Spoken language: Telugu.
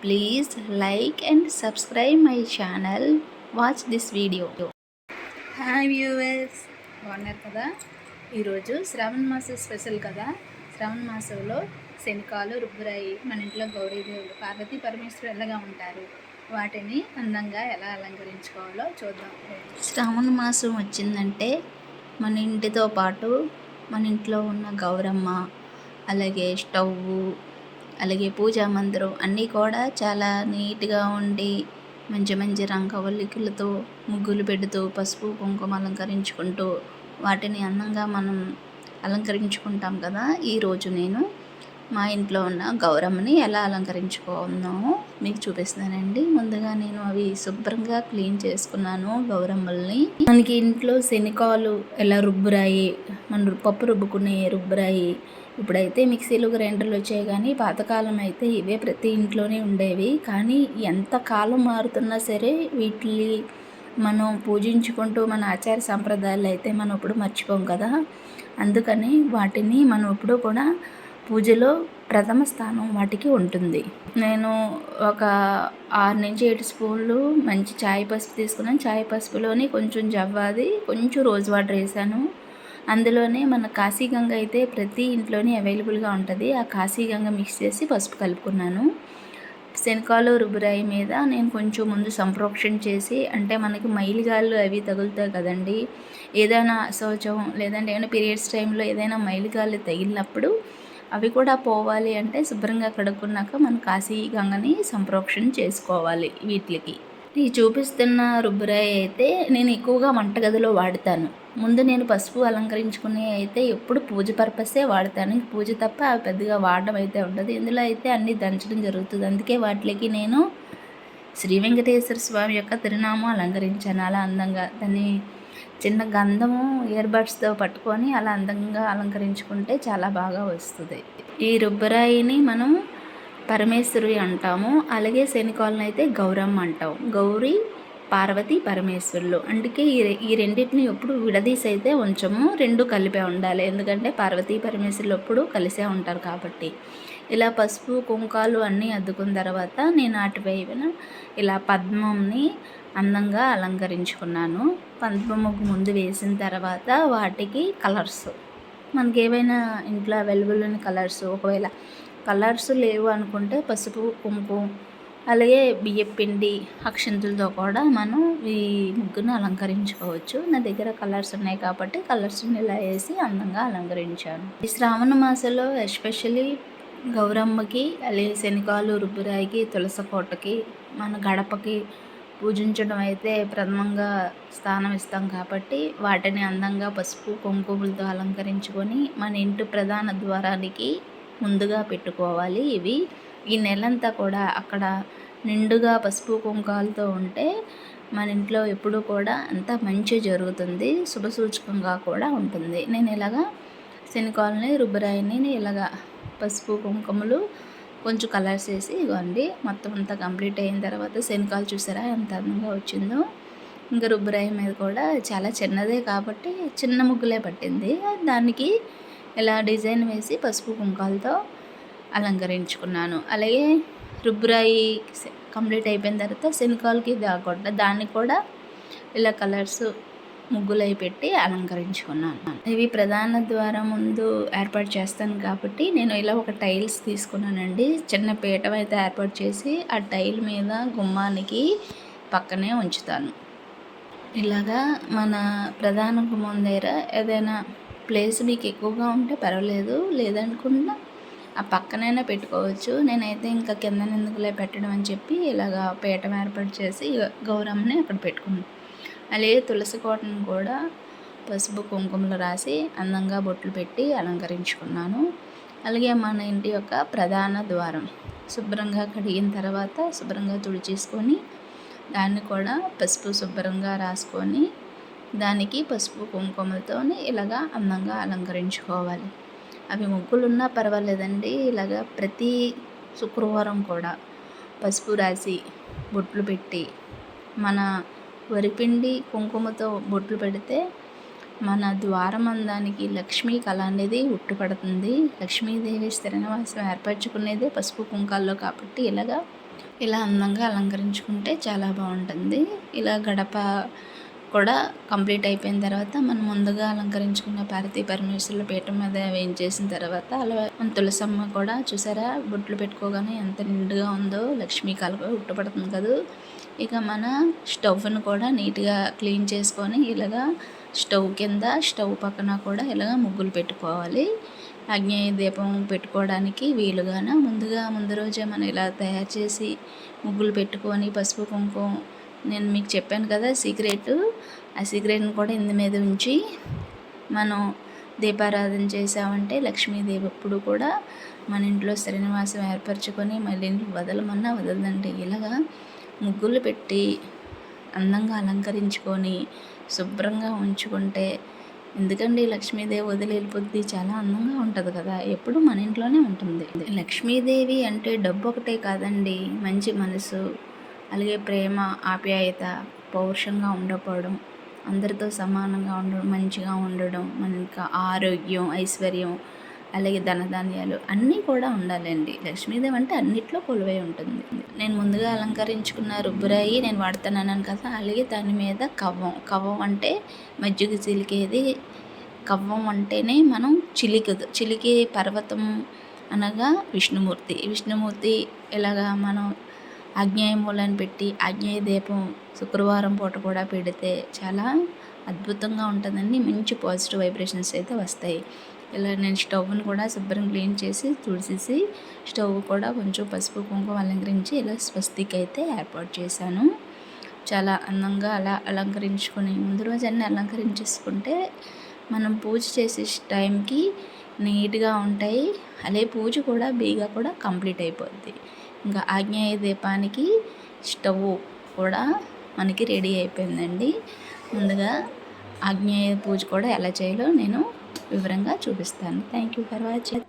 Please like and subscribe my channel. Watch this video. Hi viewers, బాగున్నారు కదా? ఈరోజు శ్రావణ మాసం స్పెషల్ కదా. శ్రావణ మాసంలో శనికాలు రుబ్బురాయి మన ఇంట్లో గౌరీదేవులు పార్వతీ పరమేశ్వరులు ఎలాగా ఉంటారు, వాటిని అందంగా ఎలా అలంకరించుకోవాలో చూద్దాం. శ్రావణ మాసం వచ్చిందంటే మన ఇంటితో పాటు మన ఇంట్లో ఉన్న గౌరమ్మ, అలాగే స్టవ్, అలాగే పూజా మందిరం అన్నీ కూడా చాలా నీట్గా ఉండి మంచి మంచి రంగవల్లికలతో ముగ్గులు పెడుతూ పసుపు కుంకుమ అలంకరించుకుంటూ వాటిని అందంగా మనం అలంకరించుకుంటాం కదా. ఈరోజు నేను మా ఇంట్లో ఉన్న గౌరమ్మని ఎలా అలంకరించుకున్నామో మీకు చూపిస్తానండి. ముందుగా నేను అవి శుభ్రంగా క్లీన్ చేసుకున్నాను గౌరమ్మల్ని. మనకి ఇంట్లో శనికాలు ఎలా రుబ్బురాయి, మన పప్పు రుబ్బుకునే రుబ్బురాయి, ఇప్పుడైతే మిక్సీలు గ్రైండర్లు వచ్చాయి, కానీ పాతకాలం అయితే ఇవే ప్రతి ఇంట్లోనే ఉండేవి. కానీ ఎంత కాలం మారుతున్నా సరే వీటిని మనం పూజించుకుంటూ మన ఆచార సంప్రదాయాలు అయితే మనం ఇప్పుడు మర్చిపోం కదా. అందుకని వాటిని మనం ఇప్పుడు కూడా పూజలో ప్రథమ స్థానం వాటికి ఉంటుంది. నేను ఒక 6 నుంచి 7 స్పూన్లు మంచి చాయ్ పసుపు తీసుకున్నాను. చాయ్ పసుపులోని కొంచెం జవ్వాది, కొంచెం రోజ్ వాటర్ వేసాను. అందులోనే మన కాశీగంగ అయితే ప్రతి ఇంట్లోనే అవైలబుల్గా ఉంటుంది. ఆ కాశీగంగ మిక్స్ చేసి పసుపు కలుపుకున్నాను. శనకాలు రుబ్బురాయి మీద నేను కొంచెం ముందు సంప్రోక్షణ చేసి, అంటే మనకి మైలుగాళ్ళు అవి తగులుతాయి కదండి, ఏదైనా శౌచం లేదంటే ఏమైనా పీరియడ్స్ టైంలో ఏదైనా మైలుగాళ్ళు తగిలినప్పుడు అవి కూడా పోవాలి అంటే శుభ్రంగా కడుక్కున్నాక మనం కాశీగంగని సంప్రోక్షణ చేసుకోవాలి. వీటికి ఈ చూపిస్తున్న రుబ్బురాయి అయితే నేను ఎక్కువగా వంటగదిలో వాడతాను. ముందు నేను పసుపు అలంకరించుకునే అయితే ఎప్పుడు పూజ పర్పసే వాడతాను. పూజ తప్ప పెద్దగా వాడడం అయితే ఉండదు. ఇందులో అయితే అన్నీ దంచడం జరుగుతుంది. అందుకే వాటికి నేను శ్రీ వెంకటేశ్వర స్వామి యొక్క తిరునామం అలంకరించాను. అలా అందంగా దాన్ని చిన్న గంధము ఇయర్బడ్స్తో పట్టుకొని అలా అందంగా అలంకరించుకుంటే చాలా బాగా వస్తుంది. ఈ రుబ్బురాయిని మనం పరమేశ్వరి అంటాము, అలాగే శనికాలను అయితే గౌరమ్మ అంటాం. గౌరీ, పార్వతి, పరమేశ్వరులు. అందుకే ఈ రెండింటిని ఎప్పుడు విడదీసి అయితే ఉంచము, రెండు కలిపే ఉండాలి. ఎందుకంటే పార్వతీ పరమేశ్వరులు ఎప్పుడు కలిసే ఉంటారు కాబట్టి. ఇలా పసుపు కుంకాలు అన్నీ అద్దుకున్న తర్వాత నేను అటువైపున ఇలా పద్మంని అందంగా అలంకరించుకున్నాను. పద్మ ముగ్గు ముందు వేసిన తర్వాత వాటికి కలర్స్, మనకి ఏవైనా ఇంట్లో అవైలబుల్ ఉన్న కలర్స్, ఒకవేళ కలర్స్ లేవు అనుకుంటే పసుపు కుంకుమ అలాగే బియ్యం పిండి అక్షంతులతో కూడా మనం ఈ ముగ్గును అలంకరించుకోవచ్చు. నా దగ్గర కలర్స్ ఉన్నాయి కాబట్టి కలర్స్ని ఇలా వేసి అందంగా అలంకరించాను. ఈ శ్రావణ మాసంలో ఎస్పెషల్లీ గౌరమ్మకి, అలాగే శనికాలు రుబ్బురాయికి, తులసి కోటకి, మన గడపకి పూజించడం అయితే ప్రథమంగా స్థానం ఇస్తాం కాబట్టి వాటిని అందంగా పసుపు కుంకుమలతో అలంకరించుకొని మన ఇంటి ప్రధాన ద్వారానికి ముందుగా పెట్టుకోవాలి. ఇవి ఈ నెలంతా కూడా అక్కడ నిండుగా పసుపు కుంకాలతో ఉంటే మన ఇంట్లో ఎప్పుడు కూడా అంతా మంచి జరుగుతుంది, శుభసూచకంగా కూడా ఉంటుంది. నేను ఇలాగా శనికాలని రుబ్బురాయిని ఇలాగా పసుపు కుంకుమలు కొంచెం కలర్స్ వేసి ఇవ్వండి. మొత్తం అంతా కంప్లీట్ అయిన తర్వాత శనికాలు చూసారా ఎంత అందంగా వచ్చిందో. ఇంకా రుబ్బురాయి మీద కూడా చాలా చిన్నదే కాబట్టి చిన్న ముగ్గులే పట్టింది. దానికి ఇలా డిజైన్ వేసి పసుపు కుంకాలతో అలంకరించుకున్నాను. అలాగే రుబ్బురాయి కంప్లీట్ అయిపోయిన తర్వాత శనికాలకి దాన్ని కూడా ఇలా కలర్స్ ముగ్గులై పెట్టి అలంకరించుకున్నాను. ఇవి ప్రధాన ద్వారం ముందు ఏర్పాటు చేస్తాను కాబట్టి నేను ఇలా ఒక టైల్స్ తీసుకున్నానండి. చిన్న పీఠం అయితే ఏర్పాటు చేసి ఆ టైల్ మీద గుమ్మానికి పక్కనే ఉంచుతాను. ఇలాగా మన ప్రధాన గుమ్మం దగ్గర ఏదైనా ప్లేస్ మీకు ఎక్కువగా ఉంటే పర్వాలేదు, లేదనుకున్నా ఆ పక్కనైనా పెట్టుకోవచ్చు. నేనైతే ఇంకా కింద ఎందుకులే పెట్టడం అని చెప్పి ఇలాగా పీఠం ఏర్పాటు చేసి గౌరమ్మని అక్కడ పెట్టుకున్నాను. అలాగే తులసి కోటను కూడా పసుపు కుంకుమలు రాసి అందంగా బొట్లు పెట్టి అలంకరించుకున్నాను. అలాగే మన ఇంటి యొక్క ప్రధాన ద్వారం శుభ్రంగా కడిగిన తర్వాత శుభ్రంగా తుడిచేసుకొని దాన్ని కూడా పసుపు శుభ్రంగా రాసుకొని దానికి పసుపు కుంకుమలతో ఇలాగా అందంగా అలంకరించుకోవాలి. అవి ముగ్గులున్నా పర్వాలేదండి, ఇలాగా ప్రతి శుక్రవారం కూడా పసుపు రాసి బొట్లు పెట్టి మన వరిపిండి కుంకుమతో బొట్లు పెడితే మన ద్వారమందానికి లక్ష్మీ కళ అనేది ఉట్టుపడుతుంది. లక్ష్మీదేవి స్థిర నివాసం ఏర్పరచుకునేదే పసుపు కుంకాల్లో కాబట్టి ఇలాగా ఇలా అందంగా అలంకరించుకుంటే చాలా బాగుంటుంది. ఇలా గడప కూడా కంప్లీట్ అయిపోయిన తర్వాత మనం ముందుగా అలంకరించుకున్న పార్వతీ పరమేశ్వరుల పీఠం మీద వేయించేసిన తర్వాత అలా మన తులసమ్మ కూడా చూసారా బొట్లు పెట్టుకోగానే ఎంత నిండుగా ఉందో, లక్ష్మీ కళ ఉట్టపడుతుంది కదా. ఇక మన స్టవ్ను కూడా నీట్గా క్లీన్ చేసుకొని ఇలాగా స్టవ్ కింద స్టవ్ పక్కన కూడా ఇలాగ ముగ్గులు పెట్టుకోవాలి. ఆగ్నేయ దీపం పెట్టుకోవడానికి వీలుగాన ముందు రోజే మనం ఇలా తయారు చేసి ముగ్గులు పెట్టుకొని పసుపు కుంకుమ నేను మీకు చెప్పాను కదా సీక్రెట్, ఆ సీక్రెట్ని కూడా ఇందు మీద ఉంచి మనం దీపారాధన చేసామంటే లక్ష్మీదేవి ఎప్పుడు కూడా మన ఇంట్లో శ్రీనివాసం ఏర్పరచుకొని మళ్ళీ వదలమన్నా వదలదండి. ఇలాగా ముగ్గులు పెట్టి అందంగా అలంకరించుకొని శుభ్రంగా ఉంచుకుంటే ఎందుకండి లక్ష్మీదేవి వదిలి వెళ్ళిపోద్ది, చాలా అందంగా ఉంటుంది కదా, ఎప్పుడు మన ఇంట్లోనే ఉంటుంది. లక్ష్మీదేవి అంటే డబ్బు ఒకటే కాదండి, మంచి మనసు, అలాగే ప్రేమ, ఆప్యాయత, పౌరుషంగా ఉండకపోవడం, అందరితో సమానంగా ఉండడం, మంచిగా ఉండడం, మనకి ఆరోగ్యం, ఐశ్వర్యం, అలాగే ధనధాన్యాలు అన్నీ కూడా ఉండాలండి. లక్ష్మీదేవి అంటే అన్నిట్లో కొలువై ఉంటుంది. నేను ముందుగా అలంకరించుకున్న రుబ్బురాయి నేను వాడుతున్నాను కదా, అలాగే దాని మీద కవ్వం అంటే మజ్జిగ చిలికేది. కవ్వం అంటేనే మనం చిలికే పర్వతం అనగా విష్ణుమూర్తి ఇలాగా మనం ఆగ్నేయ మూలాన్ని పెట్టి ఆగ్నేయ దీపం శుక్రవారం పూట కూడా పెడితే చాలా అద్భుతంగా ఉంటుందండి. మంచి పాజిటివ్ వైబ్రేషన్స్ అయితే వస్తాయి. ఇలా నేను స్టవ్ని కూడా శుభ్రం క్లీన్ చేసి తుడిచేసి స్టవ్ కూడా కొంచెం పసుపు కుంకుమ అలంకరించి ఇలా స్వస్తిక్ అయితే ఏర్పాటు చేశాను. చాలా అందంగా అలా అలంకరించుకొని ముందు రోజు అన్నీ అలంకరించేసుకుంటే మనం పూజ చేసే టైంకి నీట్గా ఉంటాయి. అలాగే పూజ కూడా బేగా కూడా కంప్లీట్ అయిపోద్ది. ఇంకా ఆగ్నేయ దీపానికి స్టవ్ కూడా మనకి రెడీ అయిపోయిందండి. ముందుగా ఆగ్నేయ పూజ కూడా ఎలా చేయాలో నేను వివరంగా చూపిస్తాను. Thank you for watching.